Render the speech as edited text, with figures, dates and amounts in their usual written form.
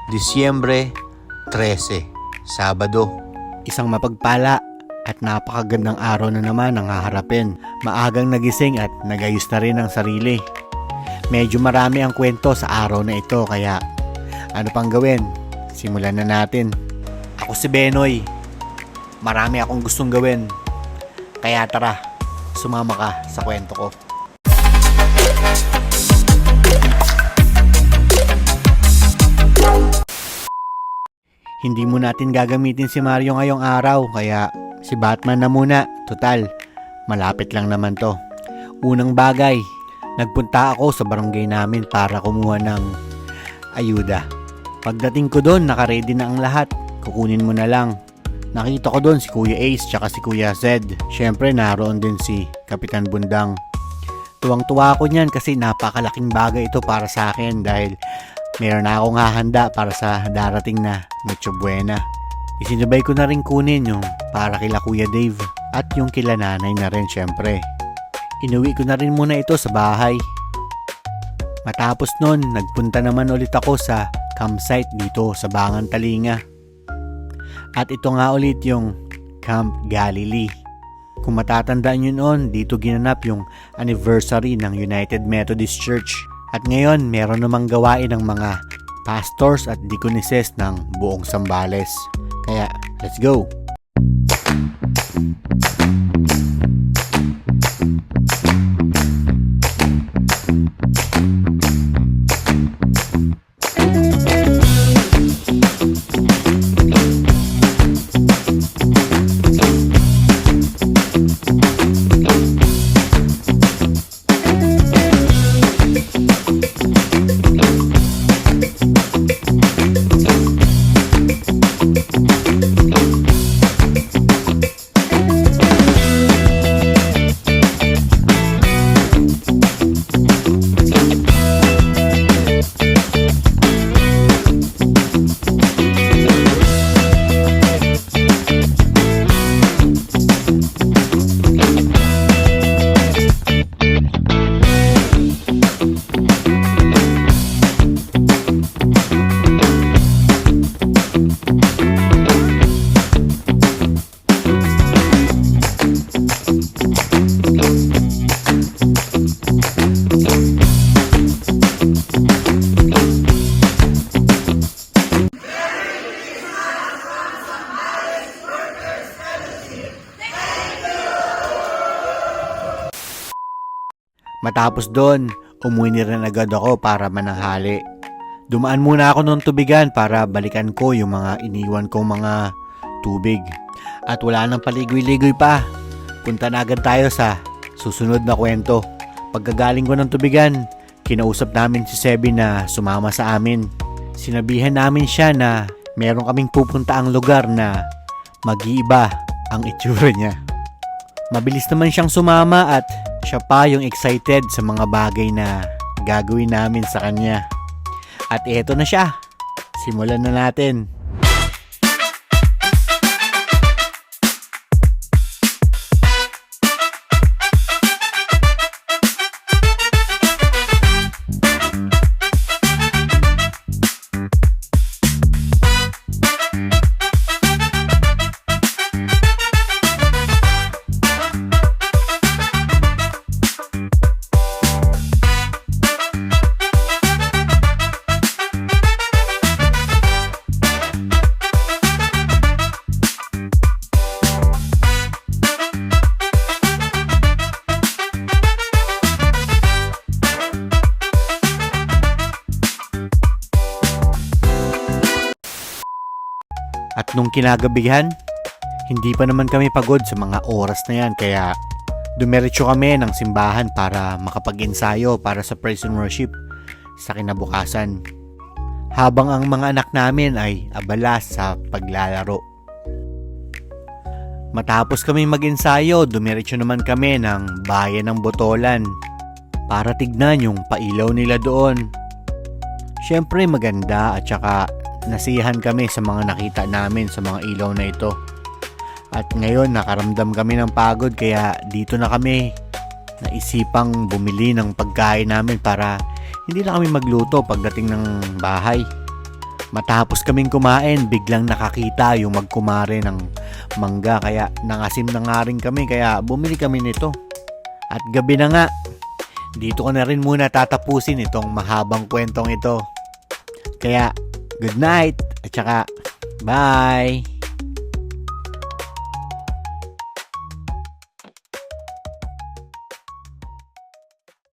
Disyembre 13, Sabado. Isang mapagpala at napakagandang araw na naman ang haharapin. Maagang nagising at nagayos na rin ang sarili. Medyo marami ang kwento sa araw na ito kaya ano pang gawin? Simulan na natin. Ako si Benoy. Marami akong gustong gawin. Kaya tara, sumama ka sa kwento ko. Hindi mo natin gagamitin si Mario ngayong araw kaya si Batman na muna. Total, malapit lang naman to. Unang bagay, nagpunta ako sa barangay namin para kumuha ng ayuda. Pagdating ko doon, nakaready na ang lahat. Kukunin mo na lang. Nakita ko doon si Kuya Ace tsaka si Kuya Zed. Syempre naroon din si Kapitan Bundang. Tuwang-tuwa ako niyan kasi napakalaking bagay ito para sa akin dahil meron na akong hahanda para sa darating na Noche Buena. Isinabay ko na rin kunin yung para kila Kuya Dave at yung kila nanay na rin syempre. Inuwi ko na rin muna ito sa bahay. Matapos nun, nagpunta naman ulit ako sa campsite dito sa Bangan Talinga. At ito nga ulit yung Camp Galilee. Kung matatandaan nyo noon, dito ginanap yung anniversary ng United Methodist Church. At ngayon, meron namang gawain ng mga pastors at deaconesses ng buong Zambales. Kaya, let's go! Matapos doon, umuwi na rin agad ako para mananghali. Dumaan muna ako ng tubigan para balikan ko yung mga iniwan kong mga tubig. At wala nang paligoy-ligoy pa. Punta na agad tayo sa susunod na kwento. Pagkagaling ko ng tubigan, kinausap namin si Sebi na sumama sa amin. Sinabihan namin siya na meron kaming pupuntaang lugar na mag-iiba ang itsura niya. Mabilis naman siyang sumama at siya pa yung excited sa mga bagay na gagawin namin sa kanya. At eto na siya. Simulan na natin. At nung kinagabihan, hindi pa naman kami pagod sa mga oras na yan kaya dumiretso kami ng simbahan para makapag-ensayo para sa praise and worship sa kinabukasan. Habang ang mga anak namin ay abala sa paglalaro. Matapos kami mag-ensayo, dumiretso naman kami ng bayan ng Botolan para tignan yung pailaw nila doon. Syempre maganda at saka nasiyahan kami sa mga nakita namin sa mga ilaw na ito. At ngayon nakaramdam kami ng pagod kaya dito na kami naisipang bumili ng pagkain namin para hindi na kami magluto pagdating ng bahay. Matapos kaming kumain, biglang nakakita yung magkumare ng mangga, kaya nangasim na nga rin kami, kaya bumili kami nito. At gabi na nga, dito ko na rin muna tatapusin itong mahabang kwentong ito. Kaya good night at saka bye!